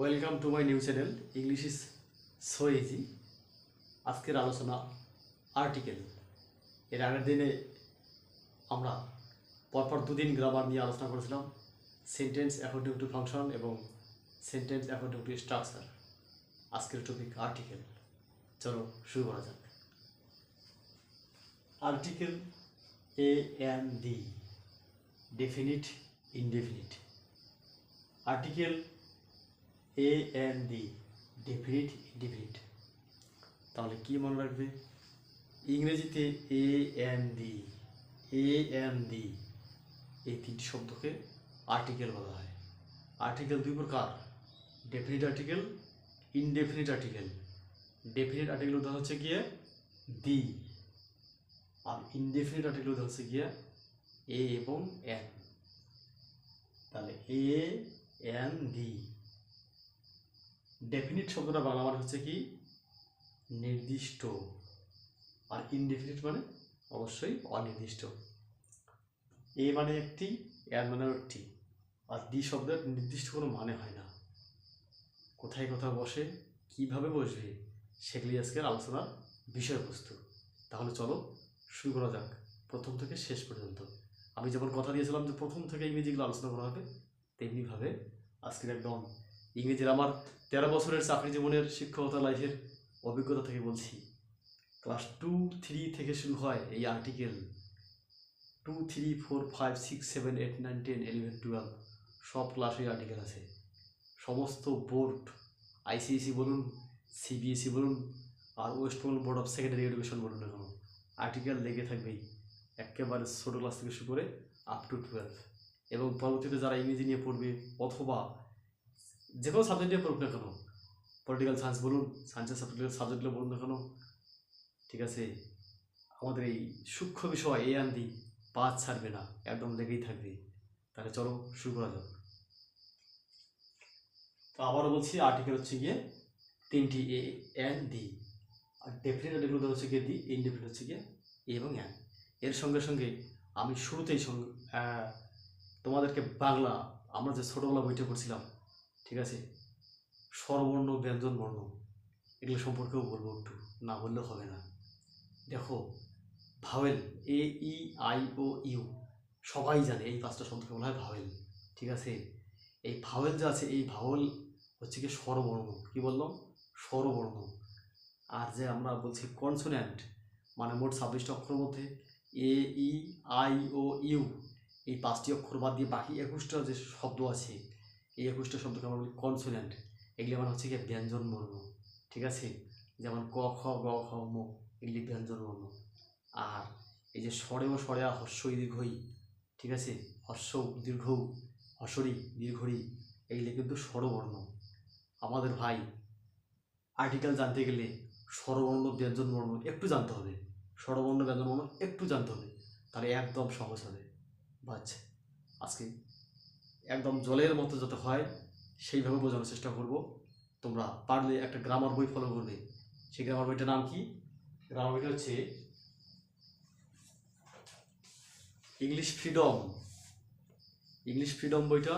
Welcome to my new channel English is so easy. আজকের আলোচনা article. এর আগের দিনে আমরা পরপর দুদিন গ্রামার নিয়ে আলোচনা করেছিলাম, সেন্টেন্স অ্যাকর্ডিং টু ফাংশন এবং সেন্টেন্স অ্যাকর্ডিং টু স্ট্রাকচার। আজকের টপিক আর্টিকেল। চলো শুরু করা যাক। Article a an D, definite indefinite. Article a an D, definite indefinite. তাহলে কি মনে রাখবে? ইংরেজিতে এ এন ডি এই তিনটি শব্দকে আর্টিকেল বলা হয়। আর্টিকেল দুই প্রকার, definite article, indefinite article. Definite article উদাহরণ হচ্ছে গিয়ে দি, আর ইনডেফিনিট আর্টিকেল উদাহরণ হচ্ছে গিয়ে এ এবং এন। তাহলে এ এন ডি। ডেফিনিট শব্দটা বাংলা মানে হচ্ছে কি নির্দিষ্ট, আর ইনডেফিনিট মানে অবশ্যই অনির্দিষ্ট। এ মানে একটি, এর মানে একটি, আর ডি শব্দের নির্দিষ্ট কোনো মানে হয় না। কোথায় কোথায় বসে, কিভাবে বসবে, সেগুলি আজকের আলোচনার বিষয়বস্তু। তাহলে চলো শুরু করা যাক প্রথম থেকে শেষ পর্যন্ত। আমি যেমন কথা দিয়েছিলাম যে প্রথম থেকে ইংরেজিগুলো আলোচনা করা হবে, তেমনিভাবে আজকের একদম ইংরেজির আমার 13 বছরের চাকরি জীবনের শিক্ষকতা লাইফের অভিজ্ঞতা থেকে বলছি। ক্লাস 2, 3 থেকে শুরু হয় এই আর্টিকেল। 2, 3, 4, 5, 6, 7, 8, 9, 10, 11, 12 সব ক্লাসে আর্টিকেল আছে। সমস্ত বোর্ড, আইসিএসি বলুন, সিবিএসই বলুন, আর West Bengal Board of Secondary Education বলুন না কেন, আর্টিকেল লেগে থাকবেই, একেবারে ছোটো ক্লাস থেকে শুরু করে আপ টু 12। এবং পরবর্তীতে যারা ইংরেজি নিয়ে পড়বে অথবা যে কোনো সাবজেক্ট নিয়ে পড়ুক না কেন, পলিটিক্যাল সায়েন্স বলুন, সায়েন্সের সাবজেক্টগুলো বলুন না কেন, ঠিক আছে, আমাদের এই সূক্ষ্ম বিষয় এ এন ডি পাঁচ ছাড়বে না, একদম লেগেই থাকবে। তাহলে চলো শুরু করা যাক। তো আবারও বলছি, আর্টিকেল হচ্ছে গিয়ে তিনটি, এ এন ডি। আর ডেফিনিট আর্টিকেল হচ্ছে গিয়ে ডি, ইনডেফিনিট হচ্ছে গিয়ে এ এবং এন। এর সঙ্গে সঙ্গে আমি শুরুতেই তোমাদেরকে বাংলা, আমরা যে ছোটোবেলা বইটা পড়ছিলাম, ঠিক আছে, স্বরবর্ণ, ব্যঞ্জন বর্ণ, এগুলো সম্পর্কেও বলবো একটু, না বললেও হবে না। দেখো, vowel A E I O U সবাই জানে, এই পাঁচটা শব্দকে বলা হয় ভাওয়েল, ঠিক আছে। এই ভাওয়েল যে আছে, এই ভাওয়েল হচ্ছে কি স্বরবর্ণ। কি বললাম? স্বরবর্ণ। আর যে আমরা বলছি কনসোন্যান্ট, মানে মোট 26টা অক্ষরের মধ্যে এ ই আই ও ইউ এই 5টি অক্ষর বাদ দিয়ে বাকি 21টা যে শব্দ আছে, এই 21টা শব্দকে আমরা বলি কনসোন্যান্ট। এগুলি মানে হচ্ছে কি ব্যঞ্জন বর্ণ, ঠিক আছে। যেমন ক খ গ খ ম, এগুলি ব্যঞ্জন বর্ণ। আর এই যে স্বরে ও স্বরে হর্ষই দীর্ঘই, ঠিক আছে, হর্ষ দীর্ঘ, হর্ষরি দীর্ঘরি, এগুলি কিন্তু স্বরবর্ণ। আমাদের ভাই আর্টিকেল জানতে গেলে স্বরবর্ণ ব্যঞ্জন বর্ণ একটু জানতে হবে, স্বরবর্ণ ব্যঞ্জন বর্ণ একটু জানতে হবে, তাহলে একদম সহজ হবে। বাস, আজকে একদম জলের মতো যাতে হয় সেইভাবে বোঝানোর চেষ্টা করব। তোমরা পারলে একটা গ্রামার বই ফলো করবে। সেই গ্রামার বইটার নাম কি? গ্রামার বইটা হচ্ছে ইংলিশ ফ্রিডম। ইংলিশ ফ্রিডম বইটা,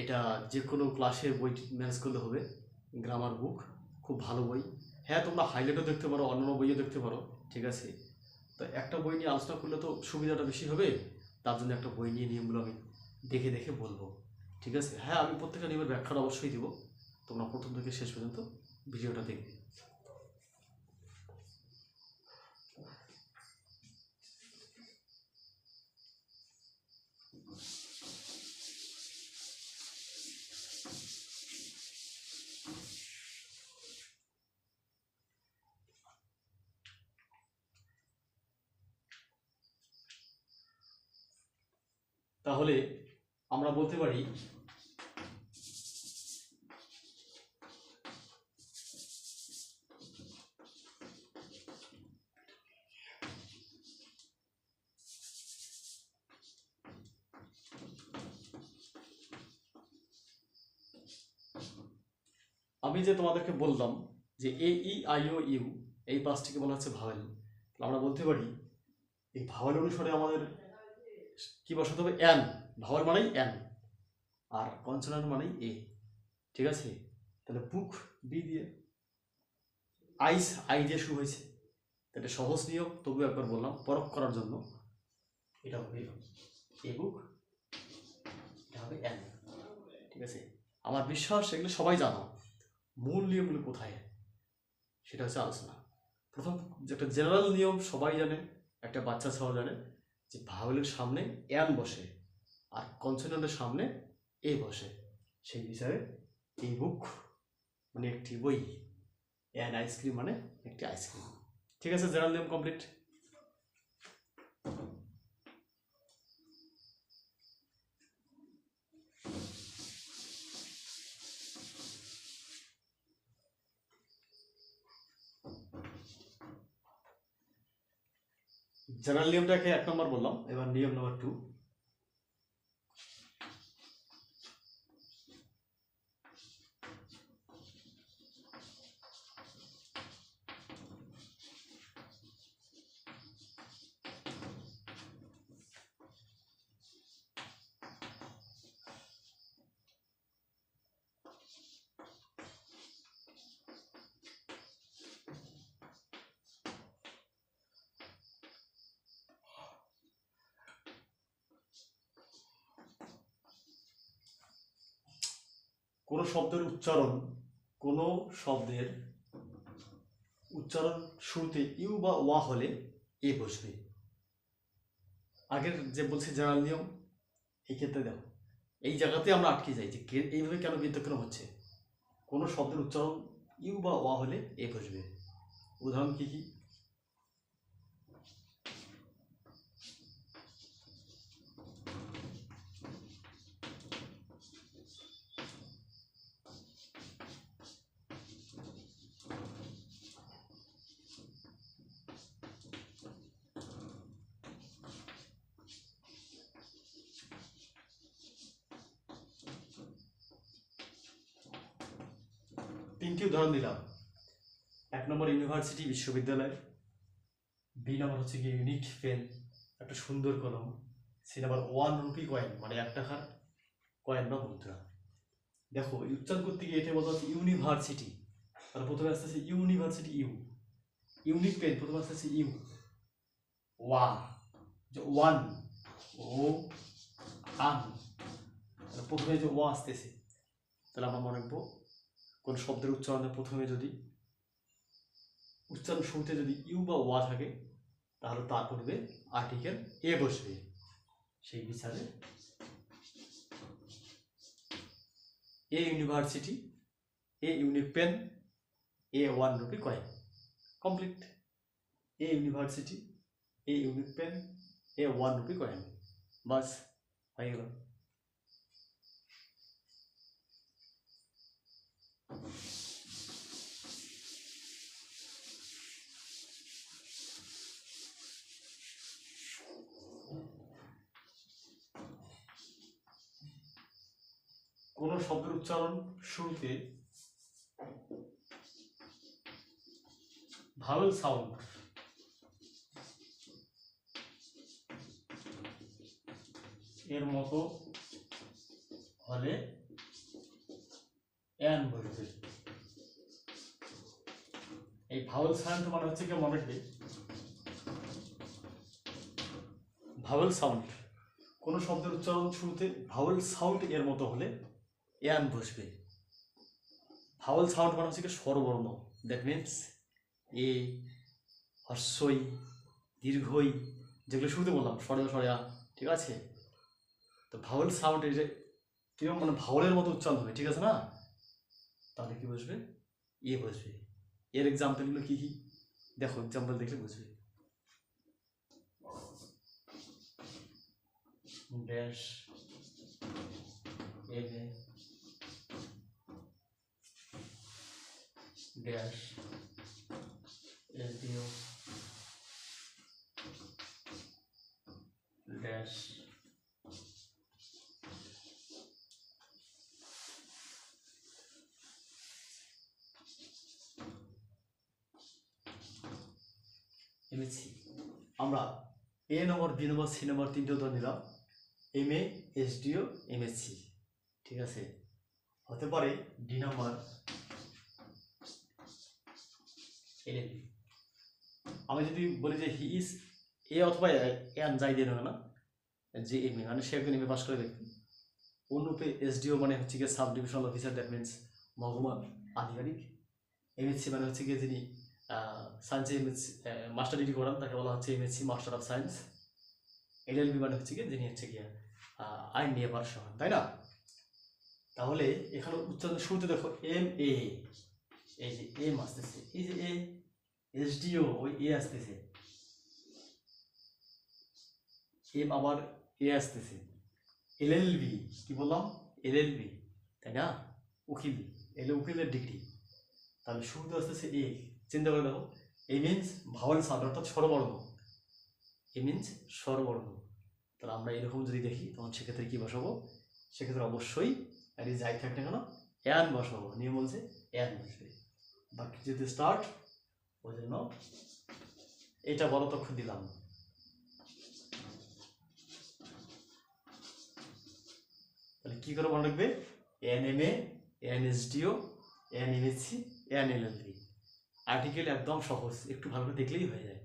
এটা যে কোনো ক্লাসের বই ম্যানেজ করলে হবে। গ্রামার বুক, খুব ভালো বই। হ্যাঁ, তোমরা হাইলাইটও দেখতে পারো, অন্যান্য বইও দেখতে পারো, ঠিক আছে। তো একটা বই নিয়ে আলোচনা করলে তো সুবিধাটা বেশি হবে, তার জন্য একটা বই নিয়ে নিয়মগুলো আমি দেখে দেখে বলবো, ঠিক আছে। হ্যাঁ, আমি প্রত্যেকটা নিয়মের ব্যাখ্যাটা অবশ্যই দেবো, তোমরা প্রথম থেকে শেষ পর্যন্ত ভিডিওটা দেখবে। তাহলে আমরা বলতে পারি, আমি যে তোমাদেরকে বললাম যে এ ই আই ও ইউ এই পাঁচটিকে বলা হচ্ছে ভাওয়েল। আমরা বলতে পারি এই ভাওয়েল অনুসারে আমাদের কি বসাতে হবে? এন। ভাওয়েল মানেই এন, আর কনসোনান্ট মানেই এ। ঠিক আছে, তাহলে বুক বি দিয়ে, আইস আই দিয়ে শুরু হয়েছে, এটা সহজ নিয়ম, তবু একবার বললাম পরখ করার জন্য। এটা হবে এ বুক, এটা হবে এন। ঠিক আছে, আমার বিশ্বাস এগুলো সবাই জানো। মূল নিয়মগুলো কোথায় সেটা হচ্ছে আলোচনা। প্রথম যে একটা জেনারেল নিয়ম সবাই জানে, একটা বাচ্চা ছাড়াও জানে, যে ভাওয়েলের সামনে এন বসে আর কনসোনেন্টের সামনে এ বসে। সেই বিচারে এই বুক মানে একটি বই, অ্যান আইসক্রিম মানে একটি আইসক্রিম। ঠিক আছে, জেনারেল নিয়ম কমপ্লিট। জেনারেল নিয়মটাকে 1 নম্বর বললাম, এবার নিয়ম নাম্বার 2। কোনো শব্দের উচ্চারণ শুরুতে ইউ বা ওয়া হলে এ বসবে। আগের যে বলছি জেনারেল নিয়ম, এই ক্ষেত্রে দেখো এই জায়গাতে আমরা আটকে যাই যে এইভাবে কেন বিদ্যুৎক্রম হচ্ছে। কোনো শব্দের উচ্চারণ ইউ বা ওয়া হলে এ বসবে। উদাহরণ কি কি? তিনটি উদাহরণ দিলাম। 1 নম্বর ইউনিভার্সিটি বিশ্ববিদ্যালয়, বি নম্বর হচ্ছে কি ইউনিক পেন, একটা সুন্দর কলম, সি নম্বর 1 রুপি কয়েন মানে 1 টাকার কয়েন বা মুদ্রা। দেখো উচ্চারণ করতে গিয়ে এটা বলা হচ্ছে ইউনিভার্সিটি, তাহলে প্রথমে আসতেছে ইউনিভার্সিটি ইউ, ইউনিক পেন প্রথমে আসতেছে ইউ, ওয়া যে ওয়ান ও আন, তাহলে প্রথমে যে ওয়া আসতেছে, তাহলে আমরা মনে রাখবো কোন শব্দের উচ্চারণে প্রথমে যদি উচ্চারণ শুরুতে যদি ইউ বা ওয়া থাকে তাহলে তার পূর্বে আর্টিকেল এ বসবে। সেই বিচারে a university, a unique pen, a 1 rupee coin. Complete. A university, a unique pen, a 1 rupee coin, বাস হয়ে গেল। কোন শব্দের উচ্চারণ শুরুতে ভাওয়েল সাউন্ড এর মতো হলে এন বসবে। এই ভাওয়েল সাউন্ড মানে হচ্ছে কি মনে রাখবে, ভাওয়েল সাউন্ড কোন শব্দের উচ্চারণ শুরুতে ভাওয়েল সাউন্ড এর মতো হলে এন বসবে। ভাওয়েল সাউন্ড মানে হচ্ছে কি স্বরবর্ণ, দ্যাট মিনস এ, হর্ষই, দীর্ঘই, যেগুলো শুরুতে বললাম সরেয়া সরেয়া, ঠিক আছে। তো ভাওয়েল সাউন্ড এই যে কিরকম মানে ভাওয়েলের মতো উচ্চারণ হবে, ঠিক আছে না, তাহলে কি বসবে, এ বসবে। এর এক্সাম্পলগুলো কি কি দেখো, এক্সাম্পল দেখলে বুঝবে। ড্যাশ, এভে, ড্যাশ, এসডিও, ড্যাশ, এমএসসি। আমরা এ নম্বর, বি নম্বর, সি নম্বর তিনটে উদাহরণ দিলাম, এম এ, এসডিও, এমএসসি, ঠিক আছে। হতে পারে ডি নাম্বার এলএলবি। আমি যদি বলি যে হি ইজ এ অথবা এন যাই দিয়ে নেবে না, যে এম এ মানে সে একজন এম এ পাস করে ব্যক্তি। অনুরূপে এসডিও মানে হচ্ছে গিয়ে sub divisional officer, that means মহকুমা আধিকারিক। এমএসসি মানে হচ্ছে গিয়ে যিনি সায়েন্সে এমএসসি মাস্টার ডিগ্রি করান তাকে বলা হচ্ছে MSc master of science. LLB মানে হচ্ছে গিয়ে যিনি হচ্ছে গিয়ে আইন নিয়ে পারদর্শী হন, তাই না? তাহলে এখানে উচ্চারণ শুরুতে দেখো এম এ, এই যে এম আসতেছে, এই যে এ, এসডিও ওই এ আসতেছে, এম আবার এ আসতেছে। এলএলবি কি বললাম? এলএলবি, তাই না? উকিল, এলে উকিলের ডিগ্রি। তাহলে শুরুতে আসতেছে এ, চিন্তা করে দেখো, এ মিনস ভাওয়াল সাউন্ড অর্থাৎ স্বরবর্ণ, এ মিনস স্বরবর্ণ। তাহলে আমরা এরকম যদি দেখি তখন সেক্ষেত্রে কী বসাবো? সেক্ষেত্রে অবশ্যই আর যাই থাক না কেন অ্যান বসাবো, নিয়ম বলছে অ্যান বসবে। বাকি যদি স্টার্ট, ওই জন্য এটা বড় তক্ষ দিলাম। তাহলে কী করে মনে রাখবে? An M A, an SDO, an MSc, an LLB. Article একদম সহজ, একটু ভালো করে দেখলেই হয়ে যায়।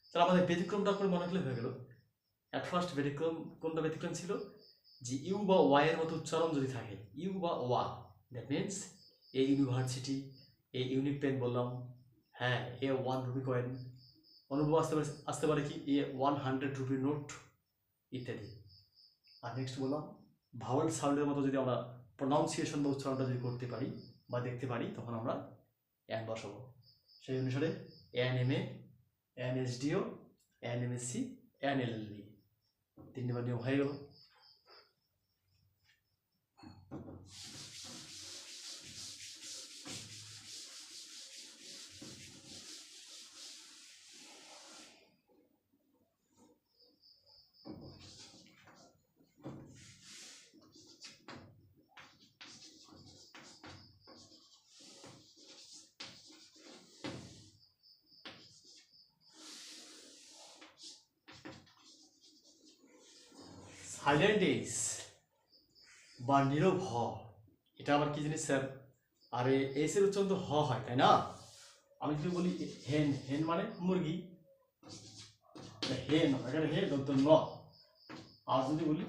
তাহলে আমাদের ব্যতিক্রমটা করে মনে রাখলে হয়ে গেল। অ্যাট ফার্স্ট ব্যতিক্রম কোনটা ব্যতিক্রম ছিল? যে ইউ বা ওয়াই এর মতো উচ্চারণ যদি থাকে, ইউ বা ওয়া, that means a university, a unique pen বললাম, হ্যাঁ, এ 1 রুপি কয়েন, অনুভব আসতে পারে কি এ 100 রুপি নোট ইত্যাদি। আর নেক্সট বললাম ভাওয়াল সাউন্ডের মতো যদি আমরা প্রনাউন্সিয়েশন বা উচ্চারণটা যদি করতে পারি বা দেখতে পারি তখন আমরা অ্যান বসাবো। সেই অনুসারে an M A, an SDO, an MSc, an LLB, 3 নম্বর নিয়ম হয়ে গেল। সাইলেন্ট এস বা নীরব হ, এটা আবার কি জিনিস স্যার? আরে এস এর উচ্চারণ তো হ হয়, তাই না? আমি যদি বলি হেন, হেন মানে মুরগি, হেন এখানে হে দন্ত ন। আর যদি বলি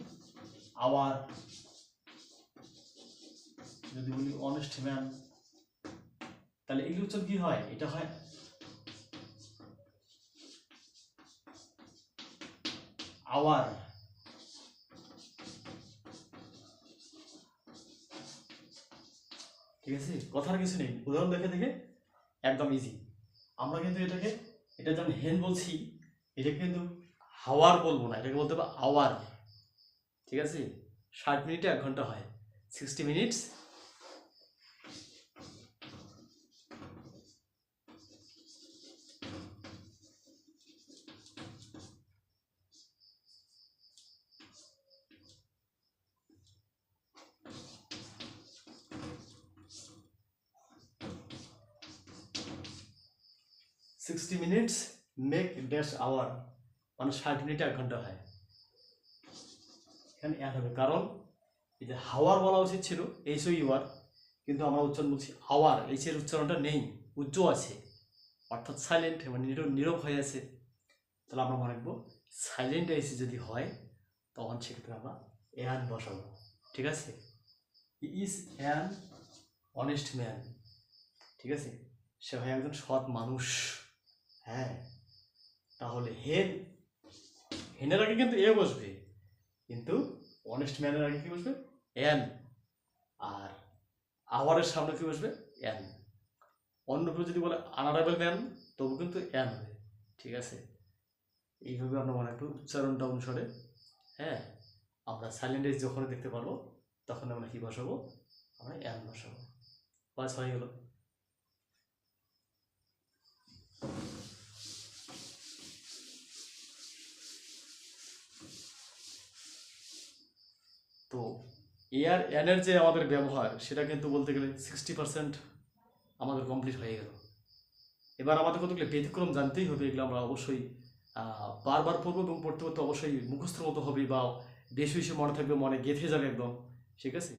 আওয়ার, যদি বলি অনেস্ট ম্যান, তাহলে এগুলো উচ্চারণ কি হয়? এটা হয় আওয়ার। ঠিক আছে, কথার কিছু নেই, উদাহরণ দেখে দেখে একদম ইজি। আমরা কিন্তু এটা যেমন হেন বলছি, এটা কিন্তু হাওয়ার বলবো না, এটাকে বলতে হবে আওয়ার। ঠিক আছে, 60 মিনিটে 1 ঘন্টা হয়, 60 minutes. Sixty minutes make dash our, মানে 60 মিনিটে 1 ঘন্টা হয়। এখানে অ্যাড হবে, কারণ এই যে হাওয়ার বলা উচিত ছিল এইচ ও ইউআর, কিন্তু আমরা উচ্চারণ বলছি আওয়ার, এইচ এর উচ্চারণটা নেই, উজ্জ আছে, অর্থাৎ সাইলেন্ট মানে নীরব হয়ে আছে। তাহলে আমরা মনে রাখবো সাইলেন্ট এইচ যদি হয় তখন সেক্ষেত্রে আমরা অ্যান বসাবো। ঠিক আছে, he is an honest man. ঠিক আছে, সে হয় একজন সৎ মানুষ। হ্যাঁ, তাহলে হেন, হেনের আগে কিন্তু এ বসবে, কিন্তু অনেস্ট ম্যানের আগে কি বসবে? এন। আর আওয়ারের সামনে কি বসবে? এন। অন্য কেউ যদি বলে আনারেবল ম্যান, তবু কিন্তু এন হবে। ঠিক আছে, এইভাবে আমরা মনে রাখবো উচ্চারণটা অনুসারে। হ্যাঁ, আমরা সাইলেন্ট এজ যখন দেখতে পারবো তখন আমরা কি বসাবো? আমরা এন বসাবো। বাস হয়ে গেল। তো এ আর এনের যে আমাদের ব্যবহার সেটা কিন্তু বলতে গেলে 60% আমাদের কমপ্লিট হয়ে গেল। এবার আমাদের কতগুলো ব্যতিক্রম জানতেই হবে, এগুলো আমরা অবশ্যই বারবার পড়বো এবং পড়তে পড়তে অবশ্যই মুখস্থর মতো হবে বা বেশি বেশি মনে থাকবে, মনে গেঁথে যাবে একদম। ঠিক আছে।